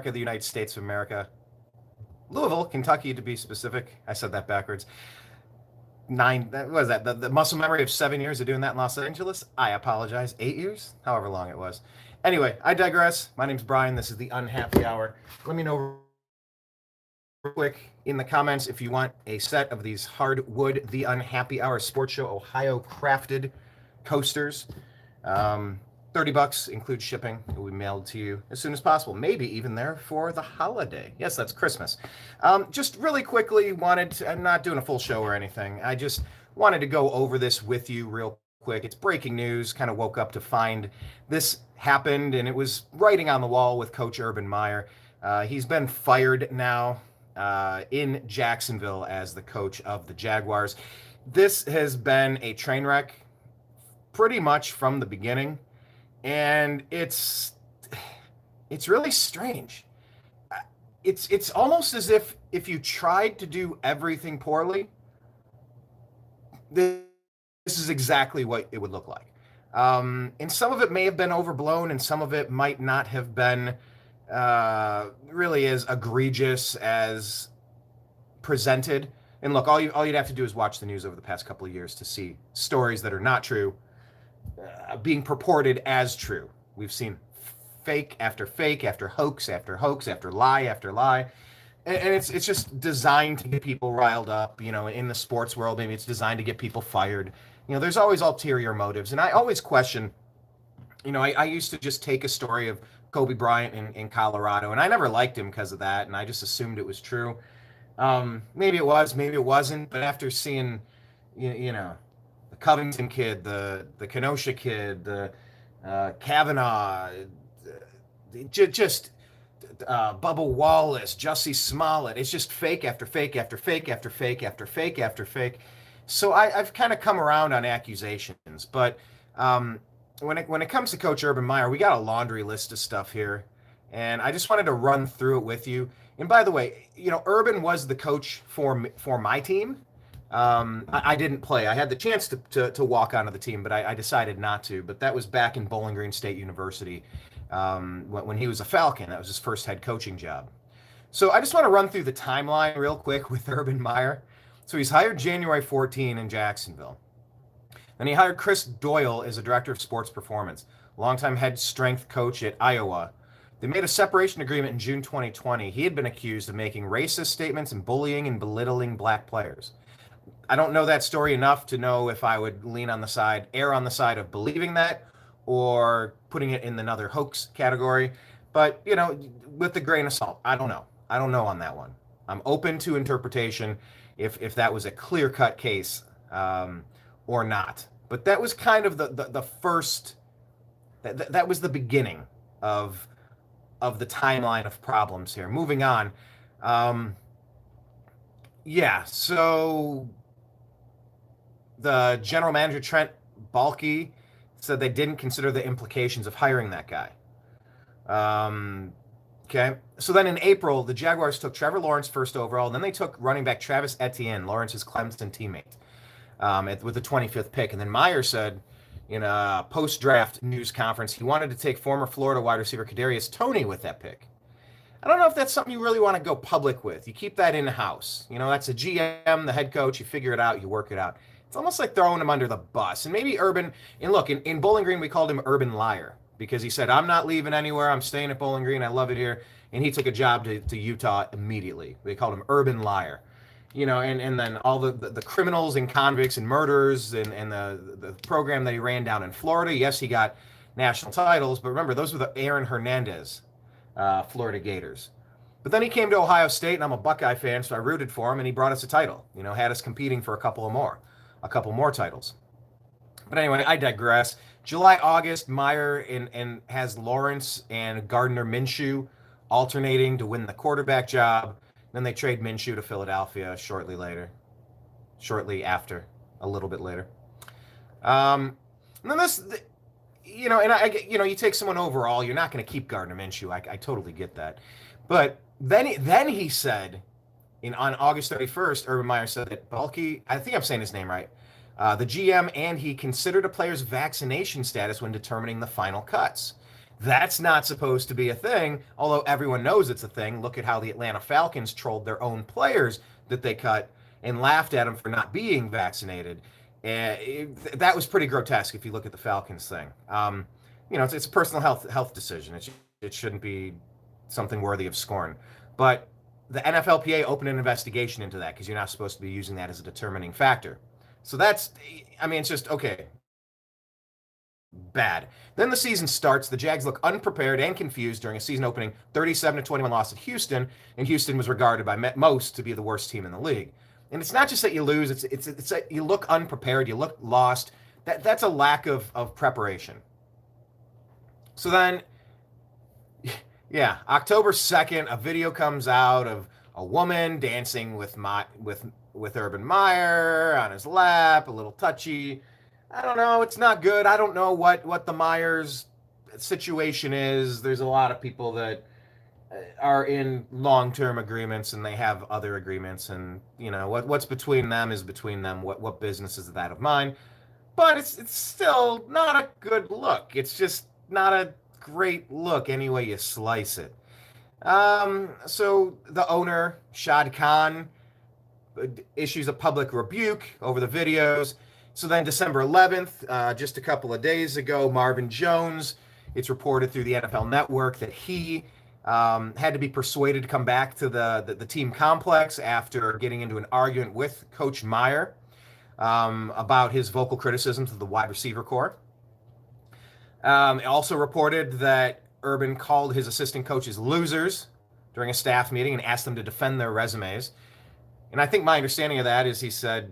the United States of America. Louisville, Kentucky, to be specific. I said that backwards. What was that? The muscle memory of 7 years of doing that in Los Angeles? I apologize. 8 years? However long it was. Anyway, I digress. My name's Brian. This is the Unhappy Hour. Let me know real quick in the comments if you want a set of these hardwood The Unhappy Hour Sports Show Ohio crafted coasters. $30 includes shipping. It will be mailed to you as soon as possible. Maybe even there for the holiday. Yes, that's Christmas. Just really quickly I'm not doing a full show or anything. I just wanted to go over this with you real quick. It's breaking news. Kind of woke up to find this happened, and it was writing on the wall with Coach Urban Meyer. He's been fired now in Jacksonville as the coach of the Jaguars. This has been a train wreck pretty much from the beginning. And it's really strange. It's almost as if you tried to do everything poorly, this is exactly what it would look like. And some of it may have been overblown, and some of it might not have been really as egregious as presented. And look, all you'd have to do is watch the news over the past couple of years to see stories that are not true being purported as true. We've seen fake after hoax after lie after lie, and it's just designed to get people riled up. In the sports world, maybe it's designed to get people fired. There's always ulterior motives, and I always question. I used to just take a story of Kobe Bryant in Colorado, and I never liked him because of that, and I just assumed it was true. Maybe it was, maybe it wasn't, but after seeing, the Covington kid, the Kenosha kid, the Kavanaugh, just Bubba Wallace, Jussie Smollett. It's just fake after fake after fake after fake after fake after fake. So I've kind of come around on accusations, but when it comes to Coach Urban Meyer, we got a laundry list of stuff here, and I just wanted to run through it with you. And by the way, Urban was the coach for my team. I didn't play. I had the chance to walk onto the team, but I decided not to. But that was back in Bowling Green State University when he was a Falcon. That was his first head coaching job. So I just want to run through the timeline real quick with Urban Meyer. So he's hired January 14 in Jacksonville. Then he hired Chris Doyle as a director of sports performance, longtime head strength coach at Iowa. They made a separation agreement in June 2020. He had been accused of making racist statements and bullying and belittling black players. I don't know that story enough to know if I would err on the side of believing that or putting it in another hoax category. But, with a grain of salt, I don't know. I don't know on that one. I'm open to interpretation if that was a clear-cut case or not. But that was kind of the first, that was the beginning of the timeline of problems here. Moving on. So the general manager, Trent Baalke, said they didn't consider the implications of hiring that guy. Okay. So then in April, the Jaguars took Trevor Lawrence first overall, and then they took running back Travis Etienne, Lawrence's Clemson teammate, with the 25th pick. And then Meyer said in a post-draft news conference he wanted to take former Florida wide receiver Kadarius Toney with that pick. I don't know if that's something you really want to go public with. You keep that in-house. That's a GM, the head coach. You figure it out. You work it out. It's almost like throwing him under the bus. And maybe Urban, and look, in Bowling Green, we called him Urban Liar because he said, I'm not leaving anywhere. I'm staying at Bowling Green. I love it here. And he took a job to Utah immediately. They called him Urban Liar. And then all the criminals and convicts and murderers and the program that he ran down in Florida. Yes, he got national titles, but remember, those were the Aaron Hernandez Florida Gators. But then he came to Ohio State, and I'm a Buckeye fan, so I rooted for him, and he brought us a title. Had us competing for a couple more titles. But anyway, I digress. July, August, Meyer and has Lawrence and Gardner Minshew alternating to win the quarterback job. Then they trade Minshew to Philadelphia shortly after, a little bit later. And then you take someone overall, you're not going to keep Gardner Minshew. I totally get that. But then he said, on August 31st, Urban Meyer said that Baalke, I think I'm saying his name right, the GM, and he considered a player's vaccination status when determining the final cuts. That's not supposed to be a thing, although everyone knows it's a thing. Look at how the Atlanta Falcons trolled their own players that they cut and laughed at them for not being vaccinated. That was pretty grotesque if you look at the Falcons thing. It's a personal health decision. It shouldn't be something worthy of scorn. But the NFLPA opened an investigation into that because you're not supposed to be using that as a determining factor. So it's just okay. Bad. Then the season starts. The Jags look unprepared and confused during a season opening 37-21 loss at Houston, and Houston was regarded by most to be the worst team in the league. And it's not just that you lose; it's that you look unprepared, you look lost. That's a lack of preparation. So then, yeah, October 2nd, a video comes out of a woman dancing with Urban Meyer on his lap, a little touchy. I don't know. It's not good. I don't know what the Myers situation is. There's a lot of people that are in long-term agreements and they have other agreements, and what's between them is between them. What business is that of mine? But it's still not a good look. It's just not a great look any way you slice it. So the owner, Shad Khan, issues a public rebuke over the videos. So then December 11th, just a couple of days ago, Marvin Jones, it's reported through the NFL Network that he had to be persuaded to come back to the team complex after getting into an argument with Coach Meyer about his vocal criticisms of the wide receiver corps. It also reported that Urban called his assistant coaches losers during a staff meeting and asked them to defend their resumes. And I think my understanding of that is he said,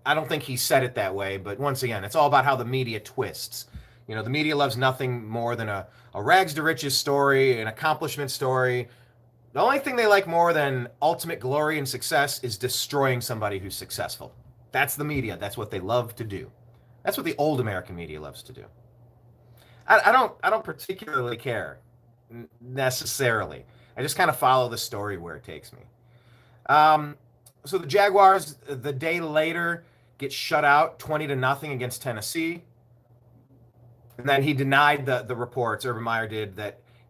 I don't think he said it that way, but once again, it's all about how the media twists. The media loves nothing more than a rags to riches story, an accomplishment story. The only thing they like more than ultimate glory and success is destroying somebody who's successful. That's the media. That's what they love to do. That's what the old American media loves to do. I don't particularly care necessarily. I just kind of follow the story where it takes me. So the Jaguars, the day later, get shut out 20-0 against Tennessee. And then he denied the reports, Urban Meyer did,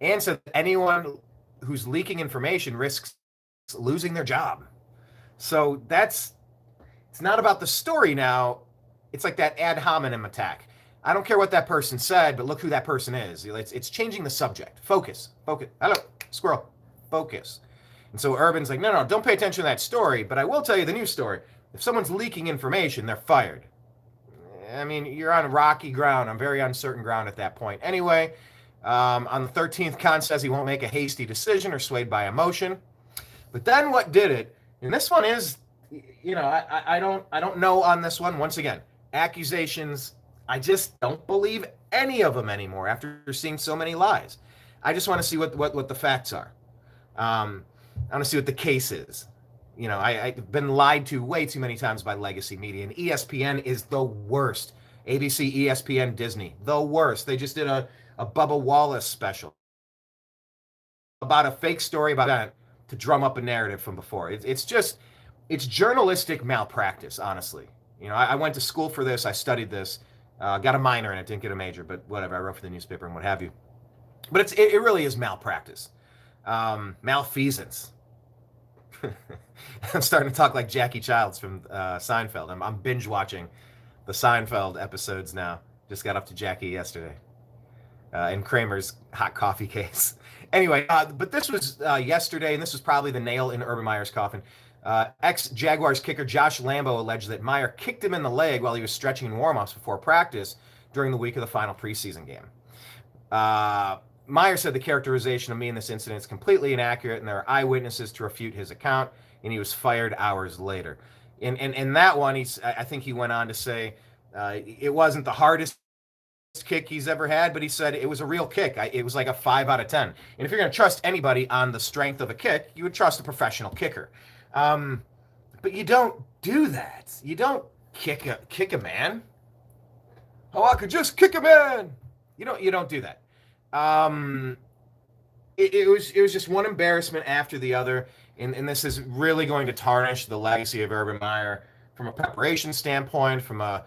and said that anyone who's leaking information risks losing their job. So it's not about the story now. It's like that ad hominem attack. I don't care what that person said, but look who that person is. It's changing the subject. Focus. Hello, squirrel. Focus. And so Urban's like, no, don't pay attention to that story, but I will tell you the news story. If someone's leaking information, they're fired. I mean, you're on rocky ground. I'm very uncertain ground at that point. Anyway, on the 13th, Khan says he won't make a hasty decision or swayed by emotion. But then what did it? And this one is, I don't know on this one. Once again, accusations. I just don't believe any of them anymore after seeing so many lies. I just want to see what the facts are. I want to see what the case is. I've been lied to way too many times by legacy media, and ESPN is the worst. ABC, ESPN, Disney, the worst. They just did a Bubba Wallace special about a fake story about that to drum up a narrative from before. It's journalistic malpractice, honestly. I went to school for this. I studied this. Got a minor in it, didn't get a major, but whatever. I wrote for the newspaper and what have you. But it really is malpractice. Malfeasance. I'm starting to talk like Jackie Childs from Seinfeld. I'm binge watching the Seinfeld episodes now. Just got up to Jackie yesterday. In Kramer's hot coffee case. Anyway, but this was yesterday, and this was probably the nail in Urban Meyer's coffin. Ex-Jaguars kicker Josh Lambo alleged that Meyer kicked him in the leg while he was stretching in warm-ups before practice during the week of the final preseason game. Meyer said the characterization of me in this incident is completely inaccurate, and there are eyewitnesses to refute his account, and he was fired hours later. In that one, I think he went on to say it wasn't the hardest kick he's ever had, but he said it was a real kick. It was like a 5 out of 10. And if you're going to trust anybody on the strength of a kick, you would trust a professional kicker. But you don't do that. You don't kick a man. Oh, I could just kick a man. You don't do that. It was just one embarrassment after the other, and this is really going to tarnish the legacy of Urban Meyer from a preparation standpoint, from a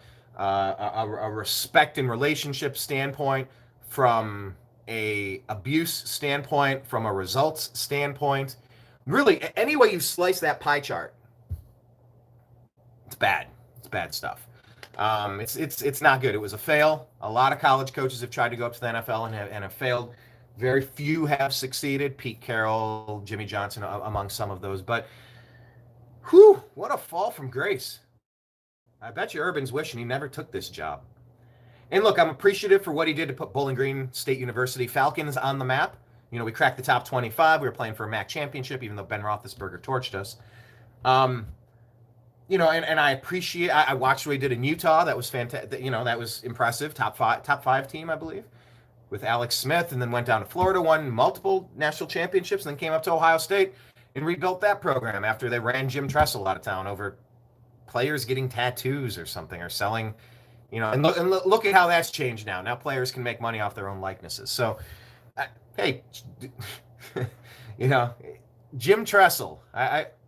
respect and relationship standpoint, from a abuse standpoint, from a results standpoint, really any way you slice that pie chart, it's bad. It's bad stuff. It's not good. It was a fail. A lot of college coaches have tried to go up to the NFL and have failed. Very few have succeeded. Pete Carroll, Jimmy Johnson, among some of those. But whew, what a fall from grace. I bet you Urban's wishing he never took this job. And look, I'm appreciative for what he did to put Bowling Green State University Falcons on the map. You know, we cracked the top 25. We were playing for a MAC championship, even though Ben Roethlisberger torched us. You know, and I appreciate. I watched what he did in Utah. That was fantastic. You know, that was impressive. Top five team, I believe, with Alex Smith, and then went down to Florida, won multiple national championships, and then came up to Ohio State and rebuilt that program after they ran Jim Tressel out of town over players getting tattoos or something, or selling. You know, and look at how that's changed now. Now players can make money off their own likenesses. So, hey, you know, Jim Tressel.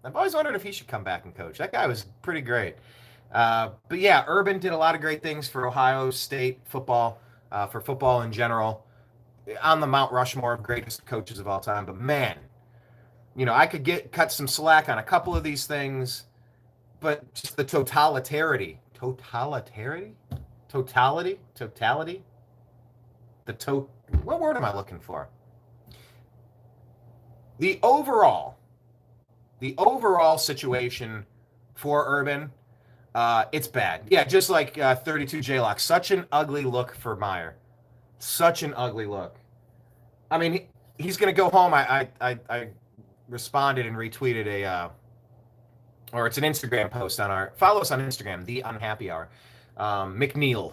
I've always wondered if he should come back and coach. That guy was pretty great. But yeah, Urban did a lot of great things for Ohio State football, for football in general, on the Mount Rushmore of greatest coaches of all time. But man, you know, I could cut some slack on a couple of these things, but just the totality, what word am I looking for? The overall situation for Urban, it's bad. Yeah, just like 32 J-Lock. Such an ugly look for Meyer. Such an ugly look. I mean, he's going to go home. I responded and retweeted or it's an Instagram post on follow us on Instagram, The Unhappy Hour. McNeil,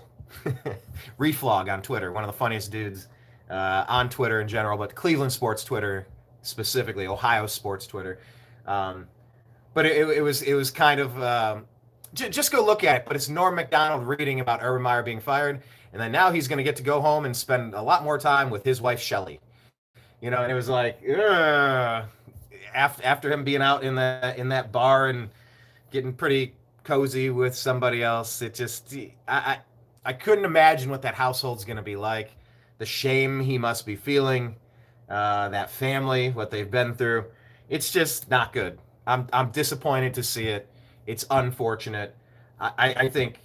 Reflog on Twitter, one of the funniest dudes on Twitter in general, but Cleveland sports Twitter specifically, Ohio sports Twitter. But it was kind of just go look at it. But it's Norm Macdonald reading about Urban Meyer being fired, and then now he's going to get to go home and spend a lot more time with his wife Shelly. You know, and it was like after him being out in that bar and getting pretty cozy with somebody else, it just I couldn't imagine what that household's going to be like. The shame he must be feeling, that family, what they've been through. It's just not good. I'm disappointed to see it. It's unfortunate. I think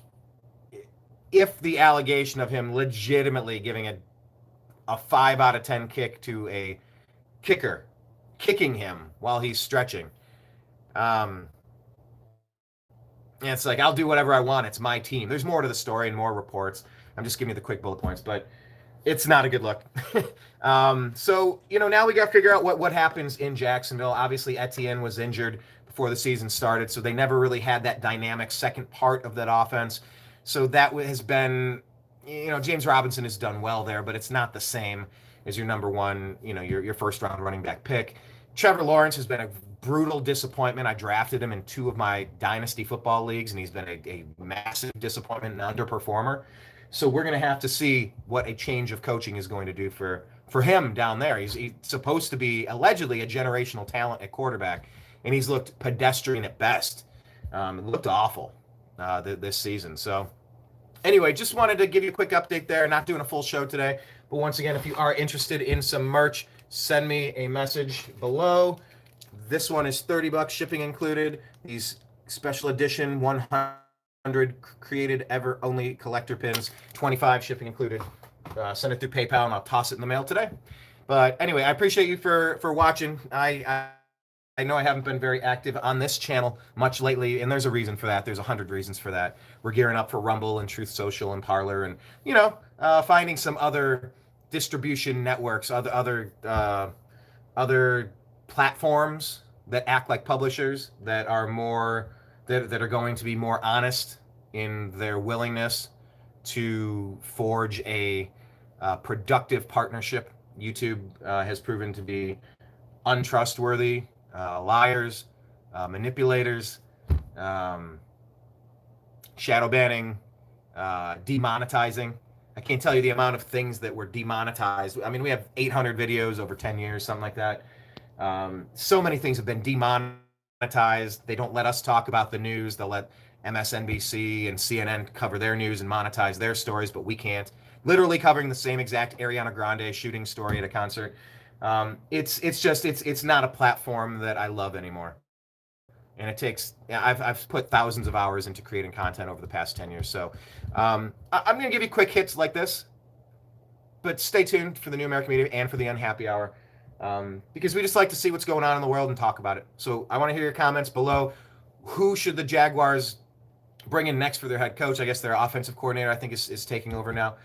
if the allegation of him legitimately giving a 5 out of 10 kick to a kicker, kicking him while he's stretching, and it's like, I'll do whatever I want. It's my team. There's more to the story and more reports. I'm just giving you the quick bullet points, but it's not a good look. So, you know, now we got to figure out what happens in Jacksonville. Obviously, Etienne was injured before the season started, so they never really had that dynamic second part of that offense. So that has been, you know, James Robinson has done well there, but it's not the same as your number one, you know, your first round running back pick. Trevor Lawrence has been a brutal disappointment. I drafted him in 2 of my dynasty football leagues, and he's been a massive disappointment and underperformer. So we're going to have to see what a change of coaching is going to do for him down there. He's supposed to be allegedly a generational talent at quarterback, and he's looked pedestrian at best. It looked awful this season. So anyway, just wanted to give you a quick update there. Not doing a full show today, but once again, if you are interested in some merch, send me a message below. This one is $30 shipping included. These special edition 100 created ever only collector pins, 25 shipping included. Send it through PayPal and I'll toss it in the mail today. But anyway, I appreciate you for watching. I know I haven't been very active on this channel much lately, and there's a reason for that. There's 100 reasons for that. We're gearing up for Rumble and Truth Social and Parler, and you know, finding some other distribution networks, other platforms that act like publishers, that are that are going to be more honest in their willingness to forge a productive partnership. YouTube has proven to be untrustworthy, liars, manipulators, shadow banning, demonetizing. I can't tell you the amount of things that were demonetized. I mean, we have 800 videos over 10 years, something like that. So many things have been demonetized. They don't let us talk about the news. They'll let MSNBC and CNN cover their news and monetize their stories, but we can't. literally covering the same exact Ariana Grande shooting story at a concert. It's not a platform that I love anymore. And it takes, yeah, I've put thousands of hours into creating content over the past 10 years. So I'm going to give you quick hits like this, but stay tuned for the New American Media and for the Unhappy Hour, because we just like to see what's going on in the world and talk about it. So I want to hear your comments below. Who should the Jaguars bring in next for their head coach? I guess their offensive coordinator, I think, is taking over now.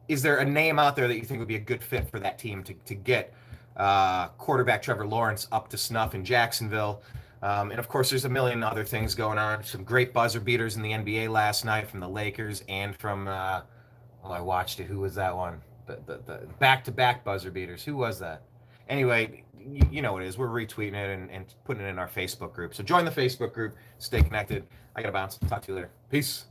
Is there a name out there that you think would be a good fit for that team to get quarterback Trevor Lawrence up to snuff in Jacksonville? And of course, there's a million other things going on. Some great buzzer beaters in the NBA last night from the Lakers and from, I watched it. Who was that one? The back-to-back buzzer beaters. Who was that? Anyway, you know what it is. We're retweeting it and putting it in our Facebook group. So join the Facebook group. Stay connected. I got to bounce. Talk to you later. Peace.